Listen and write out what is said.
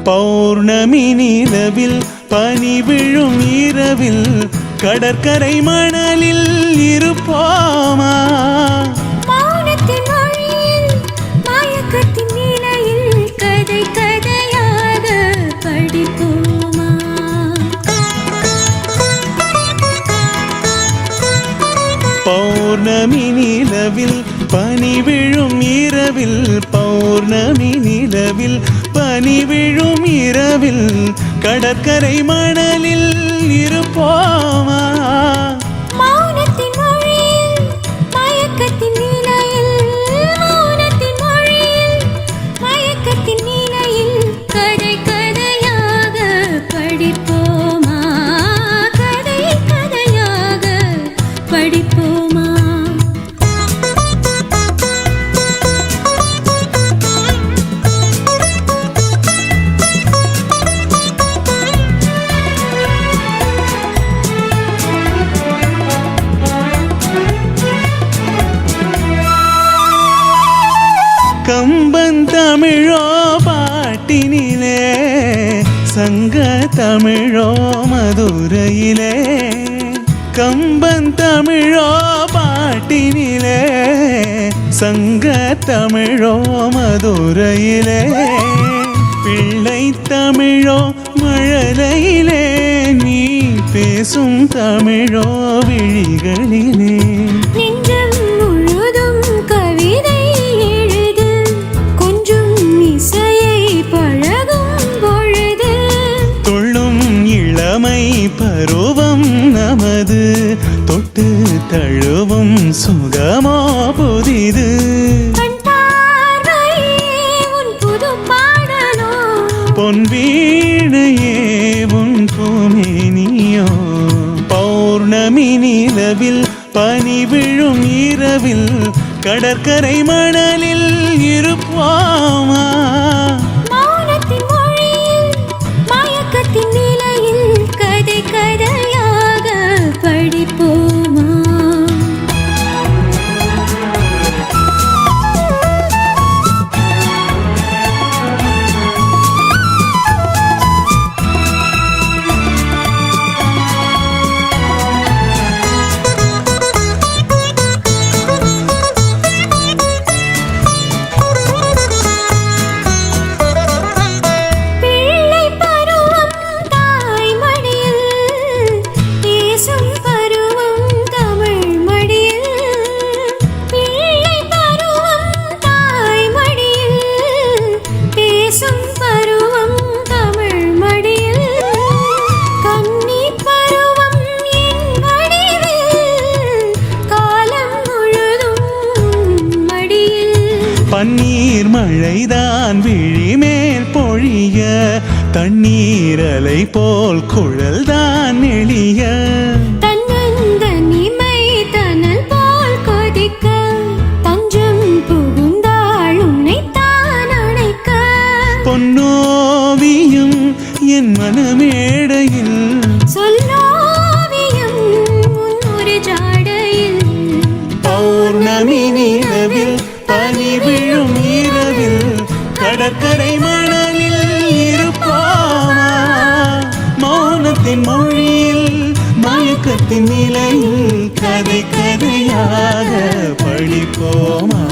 பௌர்ணமி நிலவில் பனி விழும் இரவில் கடற்கரை மணலில் இருப்போமா? மௌனத்தின் மொழியில் மயக்கத்தின் நிலையில் கதை கதையாக படிப்போமா? பௌர்ணமி நிலவில் பனி விழும் இரவில் பௌர்ணமி நிலவில் பனி விழும் இரவில் கடற்கரை மணலில் இருப்போமா? மௌனத்தின் மொழியில் மயக்கத்தின் நிலையில் மௌனத்தின் மொழியில் மயக்கத்தின் நிலையில் கதை கதையாக படிப்போமா? கதை கதையாக படிப்போமா? கம்பன் தமிழோ பாட்டினிலே சங்க தமிழோ மதுரையிலே கம்பன் தமிழோ பாட்டினிலே சங்க தமிழோ மதுரையிலே பிள்ளை தமிழோ மழலையிலே நீ பேசும் தமிழோ விழிகளிலே நெஞ்சம் முழுதும் கவிதை எழுது கொஞ்சம் இசையை பழகும் பொழுது துள்ளும் இளமை பருவம் நமது தொட்டு தழுவும் சுகமோ புதிது கண் பார்வையே உன் புது பாடலோ பொன் வீணையே உன் பூமேனியோ பௌர்ணமி நிலவில் பனி விழும் இரவில் கடற்கரை மணலில் இருப்போமா? மௌனத்தின் மொழியில் மயக்கத்தின் நிலையில் கதை கதையாக படிப்போமா? பிள்ளை பருவம் தாய்மடியில் பேசும் பருவம் தமிழ் மடியில் பிள்ளை பருவம் தாய்மடியில் பேசும் பருவம் தமிழ் மடியில் கன்னி பருவம் என் வடிவில் காலம் முழுதும் மடியில் பன்னீர் மழைதான் விழிமேல் பொழிய தண்ணீர் அலை போல் குழல்தான் எளிய தன்னந்தனிமை தனல் போல் கொதிக்க தஞ்சம் புகுந்தாள் உன்னைத்தான் அணைக்க பொன்னோவியம் என் மனமேடையில் சொல்லோவியம் உன் ஒரு ஜாடையில் பௌர்ணமி நிலவில் பனி விழும் இரவில் கடற்கரை மணலில் இருப்போமா? மௌனத்தின் மொழியில் மயக்கத்தின் நிலையில் கதை கதையாக படிப்போமா?